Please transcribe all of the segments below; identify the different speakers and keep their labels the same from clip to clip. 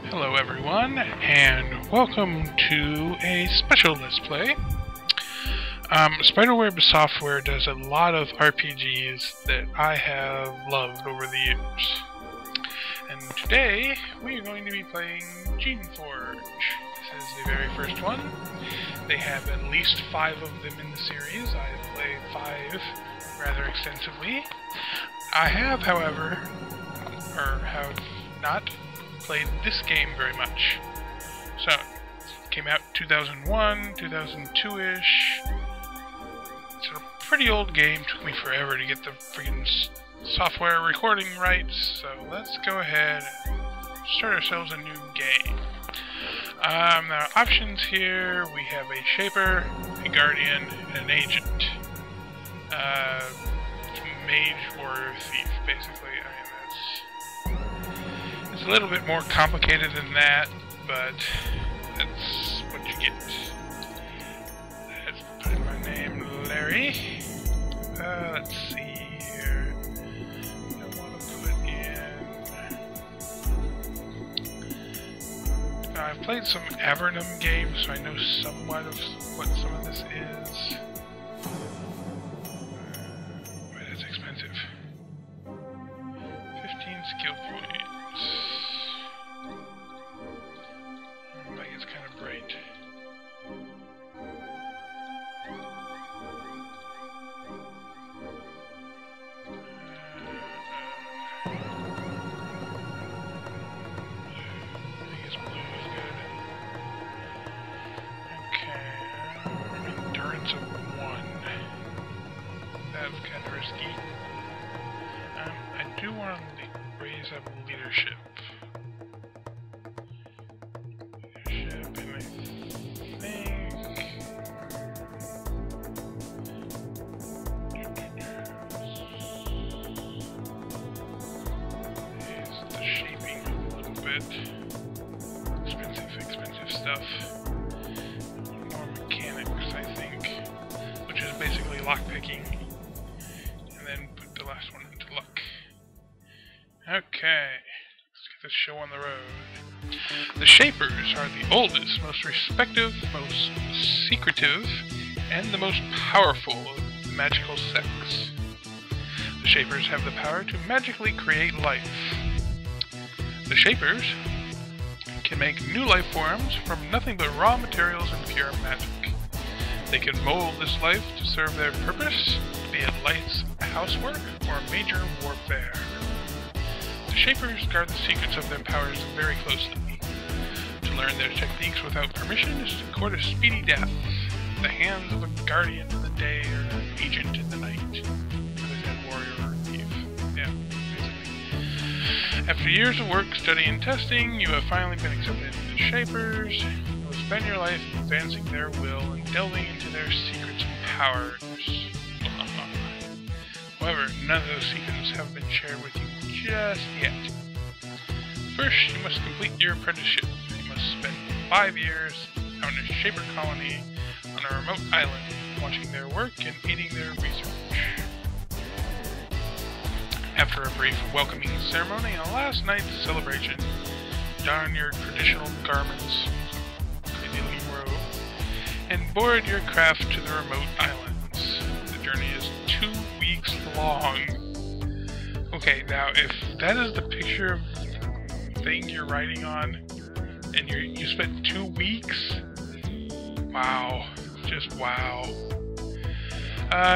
Speaker 1: Hello everyone, and welcome to a special Let's Play. Spiderweb Software does a lot of RPGs that I have loved over the years. And today, we are going to be playing Geneforge. This is the very first one. They have at least 5 of them in the series. I have played 5 rather extensively. I have, however, have not played this game very much. So, it came out 2001, 2002-ish. It's a pretty old game. Took me forever to get the freaking software recording rights. So let's go ahead and start ourselves a new game. Now, options here, we have a Shaper, a Guardian, and an Agent. Mage, Warrior, Thief, basically. It's a little bit more complicated than that, but that's what you get. Let's put in my name, Larry. Let's see here. I want to put in... I've played some Avernum games, so I know somewhat of what some of this is. But it's expensive. 15 skill points. It's kind of bright. I think it's blue is good. Okay, endurance of 1. That's kind of risky. I do want to raise up leadership. Expensive stuff. More mechanics, I think, which is basically lockpicking, and then put the last one into luck. Okay, let's get this show on the road. The Shapers are the oldest, most respected, most secretive, and the most powerful of the magical sects. The Shapers have the power to magically create life. The Shapers can make new life forms from nothing but raw materials and pure magic. They can mold this life to serve their purpose, be it life's housework or major warfare. The Shapers guard the secrets of their powers very closely. To learn their techniques without permission is to court a speedy death at the hands of a guardian in the day or an agent in the night. Warrior or thief. Yeah. After years of work, study, and testing, you have finally been accepted into the Shapers. You will spend your life advancing their will and delving into their secrets and powers. However, none of those secrets have been shared with you just yet. First, you must complete your apprenticeship. You must spend 5 years out in a Shaper colony on a remote island, watching their work and aiding their research. After a brief welcoming ceremony and a last night's celebration, don your traditional garments, crazy looking robe, and board your craft to the remote islands. The journey is 2 weeks long. Okay, now if that is the picture of thing you're riding on, and you spent 2 weeks, wow, just wow.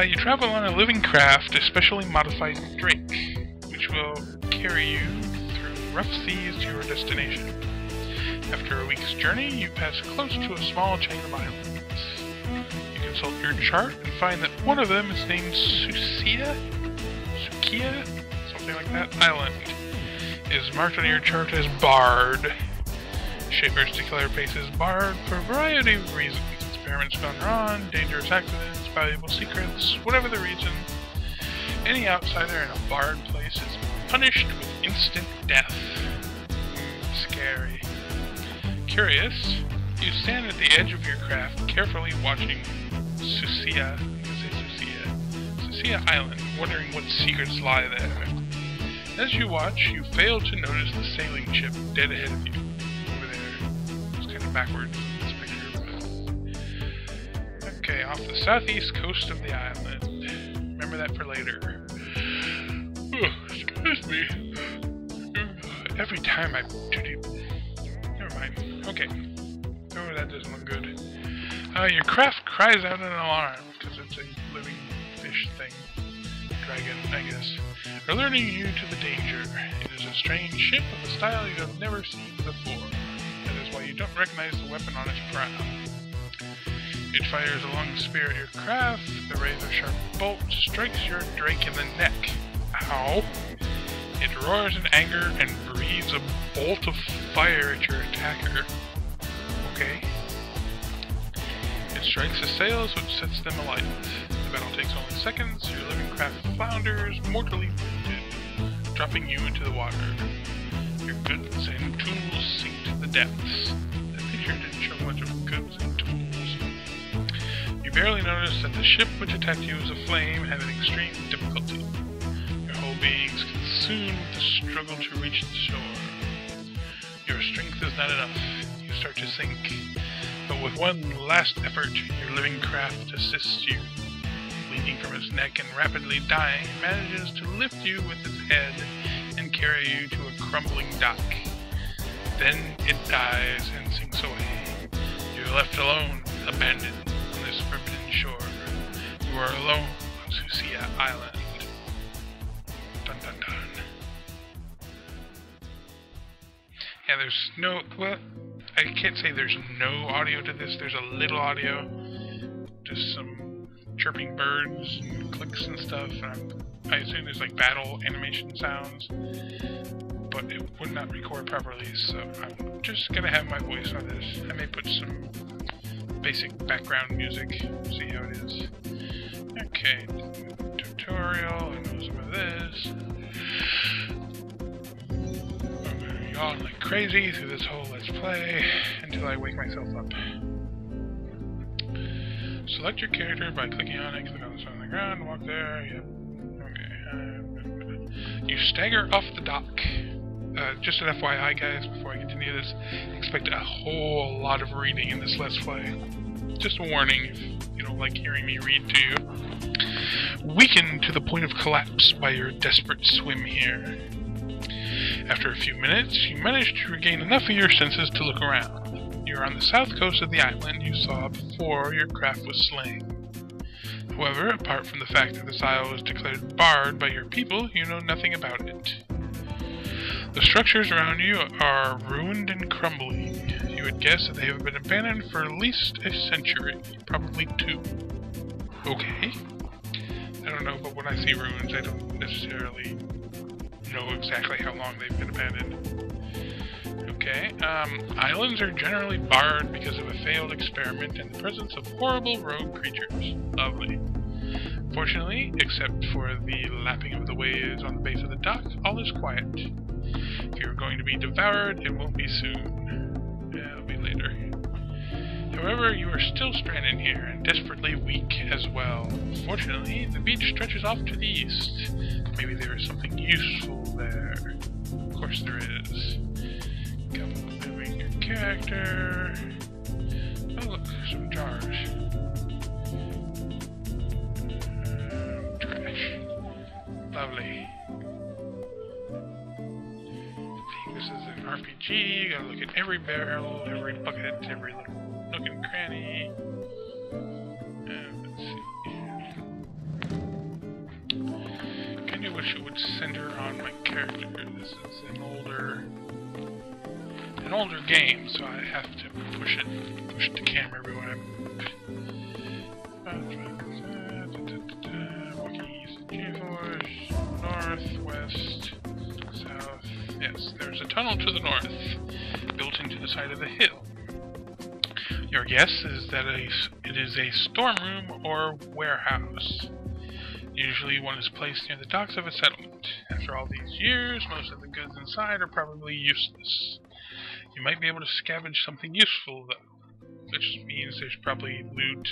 Speaker 1: You travel on a living craft, a specially modified drake, which will carry you through rough seas to your destination. After a week's journey, you pass close to a small chain of islands. You consult your chart and find that one of them is named Sukia, something like that, island, is marked on your chart as Barred. Shapers declare places barred for a variety of reasons. Experiments gone wrong, dangerous accidents, valuable secrets, whatever the reason. Any outsider in a barred place is punished with instant death. Scary. Curious, you stand at the edge of your craft, carefully watching Sukia Island, wondering what secrets lie there. As you watch, you fail to notice the sailing ship dead ahead of you. backwards in this picture. But... Okay, off the southeast coast of the island. Remember that for later. Oh, excuse me. Every time I do... Never mind. Okay. Oh, that doesn't look good. Your craft cries out in alarm, because it's a living fish thing. Dragon, I guess. Alerting you to the danger. It is a strange ship of a style you have never seen before. That is why you don't recognize the weapon on its prow. It fires a long spear at your craft. The razor-sharp bolt strikes your drake in the neck. Ow! It roars in anger and breathes a bolt of fire at your attacker. Okay. It strikes the sails, which sets them alight. The battle takes only seconds. Your living craft flounders, mortally wounded, dropping you into the water. Your goods and tools sink to the depths. The picture didn't show much of goods and tools. You barely notice that the ship which attacked you is aflame, having extreme difficulty. Your whole being is consumed with the struggle to reach the shore. Your strength is not enough. You start to sink. But with one last effort, your living craft assists you. Bleeding from its neck and rapidly dying, it manages to lift you with its head and carry you to a crumbling dock. Then it dies and sinks away. You're left alone, abandoned on this forbidden shore. You are alone on Susia Island. Dun dun dun. Yeah, there's no... Well, I can't say there's no audio to this. There's a little audio. Just some chirping birds and clicks and stuff. And I assume there's like battle animation sounds. But it would not record properly, so I'm just gonna have my voice on this. I may put some basic background music. See how it is. Okay. Tutorial. I know some of this. On like crazy through this whole Let's Play until I wake myself up. Select your character by clicking on it, click on the side of the ground, walk there, yep. Okay. You stagger off the dock. Just an FYI guys, before I continue this, expect a whole lot of reading in this Let's Play. Just a warning if you don't like hearing me read to you. Weakened to the point of collapse by your desperate swim here. After a few minutes, you manage to regain enough of your senses to look around. You're on the south coast of the island you saw before your craft was slain. However, apart from the fact that this isle was declared barred by your people, you know nothing about it. The structures around you are ruined and crumbling. You would guess that they have been abandoned for at least a century, probably 2. Okay. I don't know, but when I see ruins, I don't necessarily know exactly how long they've been abandoned. Okay, islands are generally barred because of a failed experiment and the presence of horrible rogue creatures. Lovely. Fortunately, except for the lapping of the waves on the base of the dock, all is quiet. If you're going to be devoured, it won't be soon. Yeah, it'll be later. However, you are still stranded here and desperately weak as well. Fortunately, the beach stretches off to the east. Maybe there is something useful there. Of course there is. Come moving your character. Oh look, some jars. Trash. Lovely. I think this is an RPG. You gotta look at every barrel, every bucket, every little nook and cranny. Let's see. I wish it would center on my character. This is an older game, so I have to push the camera everywhere I move. East, Geneforge, north, west, south. Yes, there's a tunnel to the north, built into the side of the hill. Your guess is that it is a storeroom or warehouse. Usually one is placed near the docks of a settlement. After all these years, most of the goods inside are probably useless. You might be able to scavenge something useful, though, which means there's probably loot,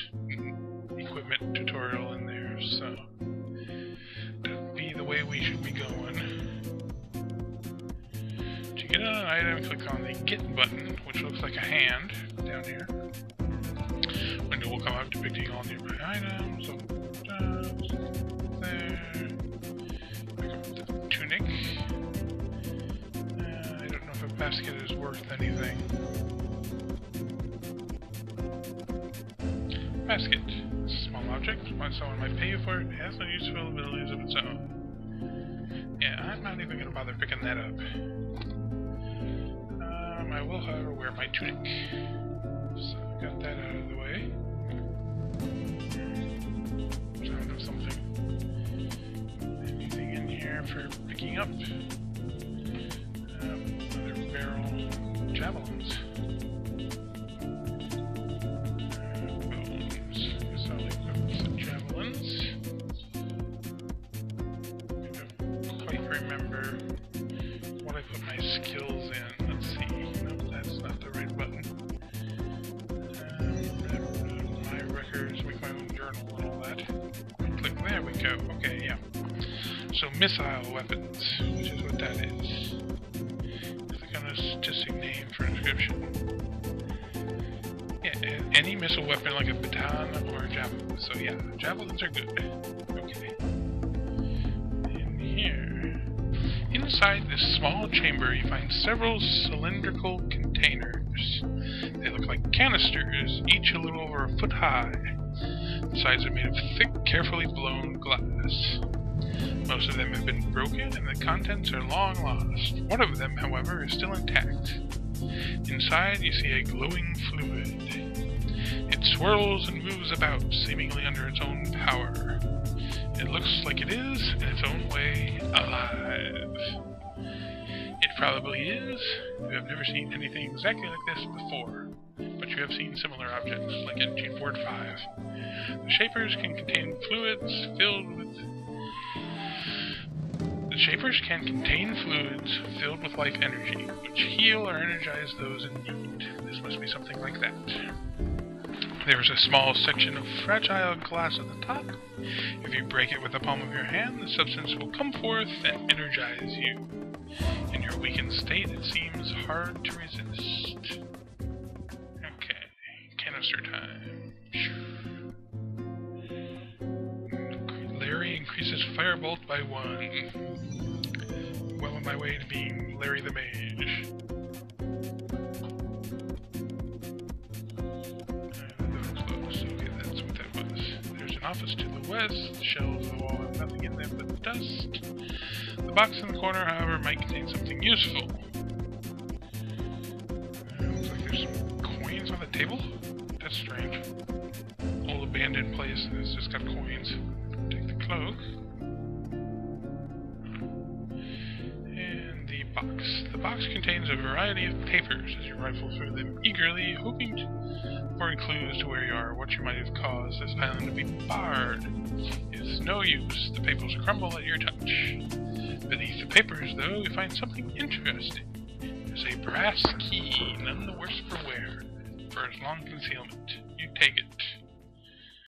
Speaker 1: equipment tutorial in there, so that'd be the way we should be going. To get an item, click on the Get button, which looks like a hand down here. Window will come up depicting all nearby items. So, there. Pick up the tunic. I don't know if a basket is worth anything. Basket. Small object. When someone might pay you for it, it has no useful abilities of its own. Yeah, I'm not even going to bother picking that up. I will, however, wear my tunic. So, got that out of the way. Sound of something. Anything in here for picking up? Another barrel. Javelins. Okay, yeah. So missile weapons, which is what that is. Click on a statistic name for inscription. Yeah, any missile weapon like a baton or a javelin. So yeah, javelins are good. Okay. In here, inside this small chamber, you find several cylindrical containers. They look like canisters, each a little over a foot high. The sides are made of thick, carefully blown glass. Most of them have been broken, and the contents are long lost. One of them, however, is still intact. Inside, you see a glowing fluid. It swirls and moves about, seemingly under its own power. It looks like it is, in its own way, alive. It probably is. You have never seen anything exactly like this before, but you have seen similar objects, like in Geneforge 5. The shapers can contain fluids filled with life energy, which heal or energize those in need. This must be something like that. There is a small section of fragile glass at the top. If you break it with the palm of your hand, the substance will come forth and energize you. In your weakened state, it seems hard to resist. Okay, canister time. Larry increases firebolt by 1. Well on my way to being Larry the Mage. Okay, that's what that was. There's an office to the west. The shelves on the wall have nothing in them but dust. The box in the corner, however, might contain something useful. Looks like there's some coins on the table. That's strange. Old abandoned place and it's just got coins. Take the cloak. And the box. The box contains a variety of papers as you rifle through them eagerly, hoping for clues to where you are, what you might have caused this island to be barred. It's no use. The papers crumble at your touch. Beneath the papers, though, you find something interesting. There's a brass key, none the worse for wear, for its long concealment. You take it.